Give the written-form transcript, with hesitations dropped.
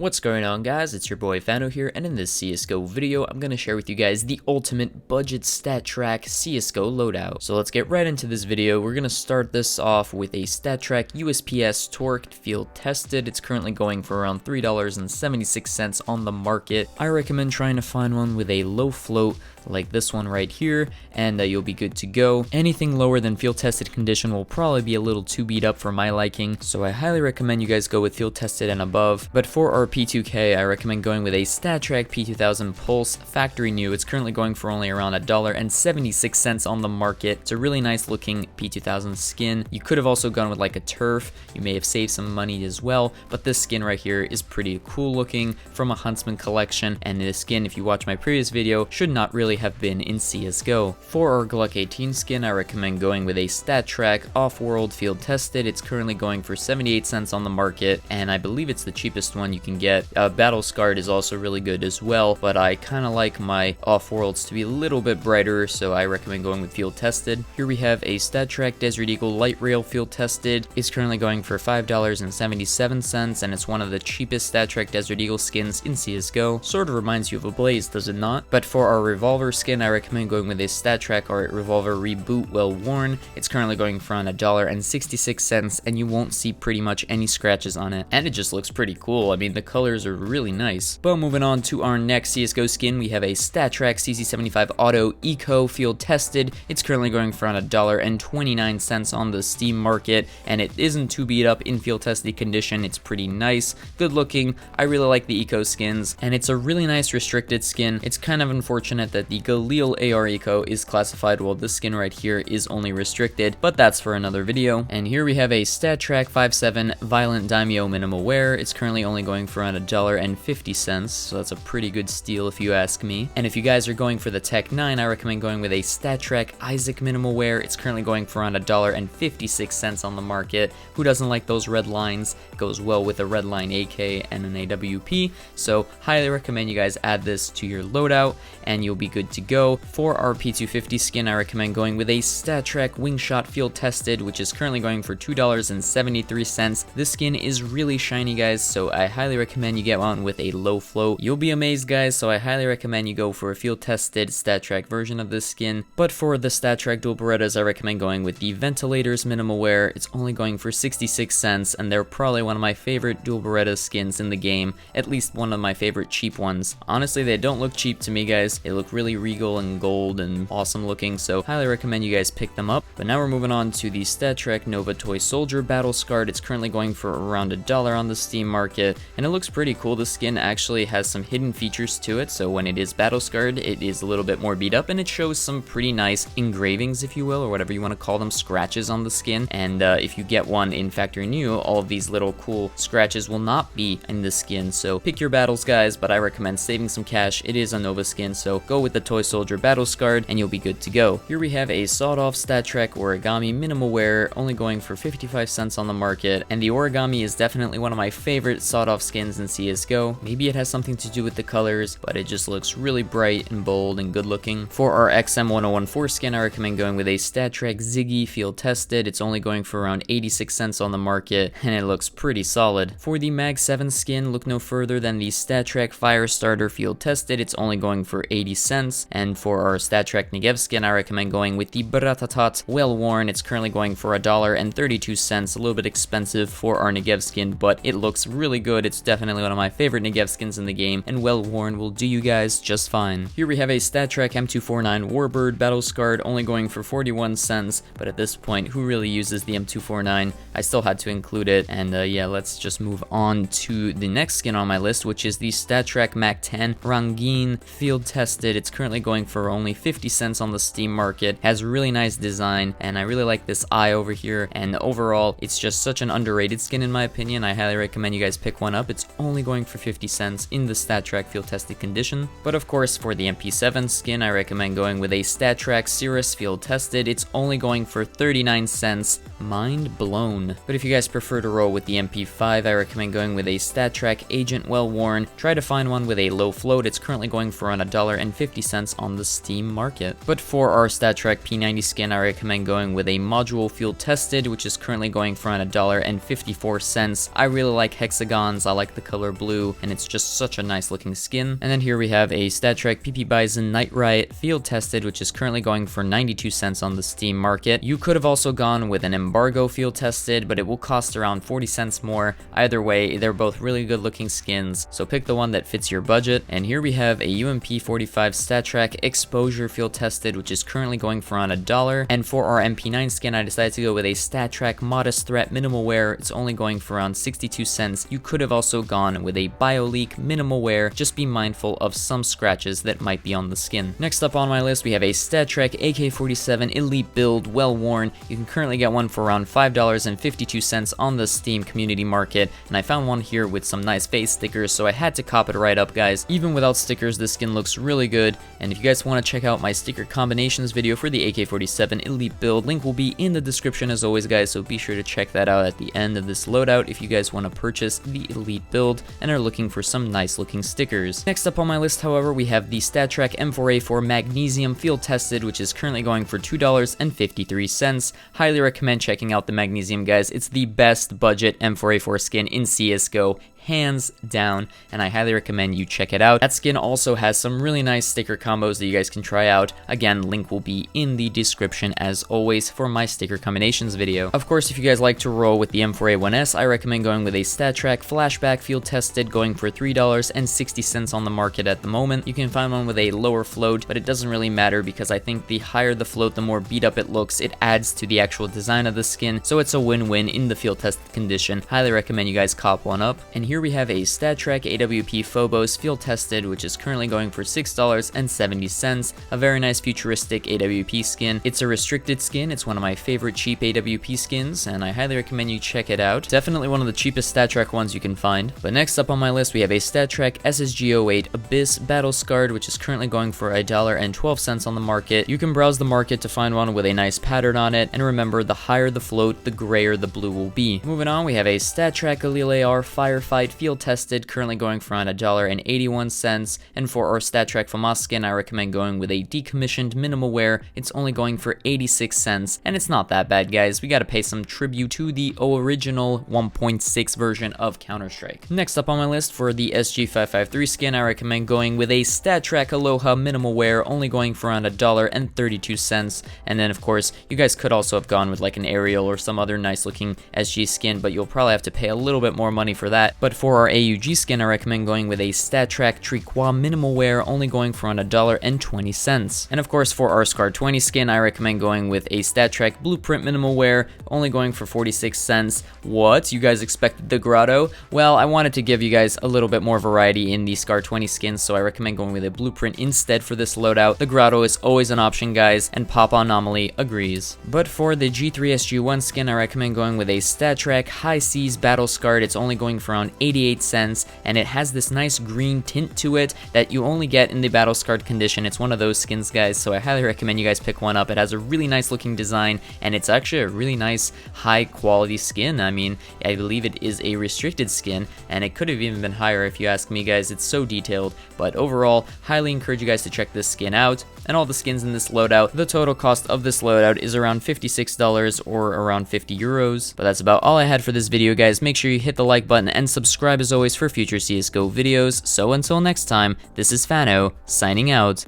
What's going on, guys? It's your boy Fano here, and in this CSGO video, I'm going to share with you guys the ultimate budget stat track CSGO loadout. So let's get right into this video. We're going to start this off with a stat track USPS torqued field tested. It's currently going for around $3.76 on the market. I recommend trying to find one with a low float like this one right here, and you'll be good to go. Anything lower than field tested condition will probably be a little too beat up for my liking, so I highly recommend you guys go with field tested and above. But for our P2K, I recommend going with a Statstrak P2000 Pulse factory new. It's currently going for only around $1.76 on the market. It's a really nice looking P2000 skin. You could have also gone with like a turf. You may have saved some money as well, but this skin right here is pretty cool looking from a Huntsman collection, and this skin, if you watch my previous video, should not really have been in CSGO. For our Gluck 18 skin, I recommend going with a Statstrak Off-World Field Tested. It's currently going for 78 cents on the market, and I believe it's the cheapest one you can get. Battle Scarred is also really good as well, but I kind of like my Off-Worlds to be a little bit brighter, so I recommend going with Field Tested. Here we have a Statstrak Desert Eagle Light Rail Field Tested. It's currently going for $5.77, and it's one of the cheapest Statstrak Desert Eagle skins in CSGO. Sort of reminds you of a Blaze, does it not? But for our Revolver skin, I recommend going with a Statstrak or Revolver Reboot Well Worn. It's currently going for $1.66, and you won't see pretty much any scratches on it, and it just looks pretty cool. I mean, the colors are really nice. But moving on to our next CSGO skin, we have a Statstrak CC75 Auto Eco Field Tested. It's currently going for $1.29 on the Steam market, and it isn't too beat up in field tested condition. It's pretty nice, good looking. I really like the Eco skins, and it's a really nice restricted skin. It's kind of unfortunate that the Galil AR Eco is classified while this skin right here is only restricted, but that's for another video. And here we have a Statstrak 5.7 Violent Daimyo Minimal Wear. It's currently only going for around $1.50, so that's a pretty good steal if you ask me. And if you guys are going for the Tech 9, I recommend going with a Statstrak Isaac Minimal Wear. It's currently going for around $1.56 on the market. Who doesn't like those red lines? It goes well with a red line AK and an AWP, so highly recommend you guys add this to your loadout, and you'll be good to go. For our P250 skin, I recommend going with a Statstrak Wingshot Field Tested, which is currently going for $2.73. This skin is really shiny, guys, so I highly recommend you get one with a low float. You'll be amazed, guys, so I highly recommend you go for a field tested Statstrak version of this skin. But for the Statstrak Dual Berettas, I recommend going with the Ventilators Minimal Wear. It's only going for 66 cents, and they're probably one of my favorite Dual Beretta skins in the game, at least one of my favorite cheap ones. Honestly, they don't look cheap to me, guys. They look really regal and gold and awesome looking, so highly recommend you guys pick them up. But now we're moving on to the Statstrak Nova Toy Soldier Battle Scarred. It's currently going for around $1 on the Steam market, and it looks pretty cool. The skin actually has some hidden features to it, so when it is battle scarred, it is a little bit more beat up, and it shows some pretty nice engravings, if you will, or whatever you want to call them, scratches on the skin. And if you get one in factory new, all of these little cool scratches will not be in the skin, so pick your battles, guys, but I recommend saving some cash. It is a Nova skin, so go with the Toy Soldier Battle Scarred, and you'll be good to go. Here we have a sawed-off Statstrak Origami Minimal Wear, only going for 55 cents on the market, and the Origami is definitely one of my favorite sawed-off skins in CSGO. Maybe it has something to do with the colors, but it just looks really bright and bold and good looking. For our XM1014 skin, I recommend going with a Statstrak Ziggy Field Tested. It's only going for around 86 cents on the market, and it looks pretty solid. For the Mag 7 skin, look no further than the Statstrak Firestarter Field Tested. It's only going for 80 cents. And for our Statstrak Negev skin, I recommend going with the Bratatat Well Worn. It's currently going for $1.32, a little bit expensive for our Negev skin, but it looks really good. It's definitely one of my favorite Negev skins in the game, and Well Worn will do you guys just fine. Here we have a Statstrak M249 Warbird Battle Scarred, only going for 41 cents, but at this point, who really uses the M249? I still had to include it, and yeah, let's just move on to the next skin on my list, which is the Statstrak Mac 10 Rangin Field Tested. It's currently going for only 50 cents on the Steam market. Has a really nice design, and I really like this eye over here, and overall, it's just such an underrated skin in my opinion. I highly recommend you guys pick one up. It's only going for 50 cents in the Statstrak Field Tested condition. But of course, for the MP7 skin, I recommend going with a Statstrak Cirrus Field Tested. It's only going for 39 cents. Mind blown. But if you guys prefer to roll with the MP5, I recommend going with a Statstrak Agent Well Worn. Try to find one with a low float. It's currently going for around $1.50 cents on the Steam market. But for our Statstrak P90 skin, I recommend going with a module field tested, which is currently going for around $1.54. I really like hexagons, I like the color blue, and it's just such a nice looking skin. And then here we have a Statstrak PP Bison Night Riot field tested, which is currently going for 92 cents on the Steam market. You could have also gone with an embargo field tested, but it will cost around 40 cents more. Either way, they're both really good looking skins, so pick the one that fits your budget. And here we have a UMP 45 Statstrak exposure field tested, which is currently going for around $1. And for our MP9 skin, I decided to go with a Statstrak modest threat minimal wear. It's only going for around 62 cents. You could have also gone with a BioLeak minimal wear. Just be mindful of some scratches that might be on the skin. Next up on my list, we have a Statstrak AK-47 Elite build, well worn. You can currently get one for around $5.52 on the Steam community market, and I found one here with some nice face stickers, so I had to cop it right up, guys. Even without stickers, this skin looks really good, and if you guys want to check out my sticker combinations video for the AK-47 Elite build, link will be in the description as always, guys, so be sure to check that out at the end of this loadout if you guys want to purchase the Elite build and are looking for some nice looking stickers. Next up on my list, however, we have the Statstrak M4A4 Magnesium field tested, which is currently going for $2.53. Highly recommend checking out the Magnesium, guys. It's the best budget M4A4 skin in CSGO, hands down, and I highly recommend you check it out. That skin also has some really nice sticker combos that you guys can try out. Again, link will be in the description as always for my sticker combinations video. Of course, if you guys like to roll with the M4A1S, I recommend going with a Statstrak Flashback field tested, going for $3.60 on the market at the moment. You can find one with a lower float, but it doesn't really matter because I think the higher the float, the more beat up it looks. It adds to the actual design of the skin, so it's a win-win in the field tested condition. Highly recommend you guys cop one up. And here we have a Statstrak AWP Phobos field tested, which is currently going for $6.70. A very nice futuristic AWP skin. It's a restricted skin. It's one of my favorite cheap AWP skins, and I highly recommend you check it out. Definitely one of the cheapest Statstrak ones you can find. But next up on my list, we have a Statstrak SSG08 Abyss Battle Scarred, which is currently going for $1.12 on the market. You can browse the market to find one with a nice pattern on it, and remember, the higher the float, the grayer the blue will be. Moving on, we have a Statstrak Galil AR Firefight field tested, currently going for around $1.81. And for our Statstrak FAMAS skin, I recommend going with a decommissioned minimal wear. It's only going for 86 cents, and it's not that bad, guys. We gotta pay some tribute to the original 1.6 version of Counter-Strike. Next up on my list, for the SG553 skin, I recommend going with a Statstrak Aloha minimal wear, only going for around $1.32. And then, of course, you guys could also have gone with like an Aerial or some other nice looking SG skin, but you'll probably have to pay a little bit more money for that. But for our AUG skin, I recommend going with a Statstrak Triqua minimal wear, only going for around $1.20. And of course, for our Scar 20 skin, I recommend going with a Statstrak Blueprint minimal wear, only going for 46 cents. What? You guys expected the Grotto? Well, I wanted to give you guys a little bit more variety in the Scar 20 skins, so I recommend going with a Blueprint instead for this loadout. The Grotto is always an option, guys, and Pop Anomaly agrees. But for the G3SG1 skin, I recommend going with a Statstrak High Seas Battle Scarred. It's only going for around 88 cents, and it has this nice green tint to it that you only get in the Battle Scarred condition. It's one of those skins, guys, so I highly recommend you guys pick one up. It has a really nice looking design, and it's actually a really nice high quality skin. I mean, I believe it is a restricted skin, and it could have even been higher if you ask me, guys. It's so detailed, but overall, highly encourage you guys to check this skin out. And all the skins in this loadout, the total cost of this loadout is around $56 or around 50 euros. But that's about all I had for this video, guys. Make sure you hit the like button and subscribe as always for future CSGO videos. So until next time, this is Fano, signing out.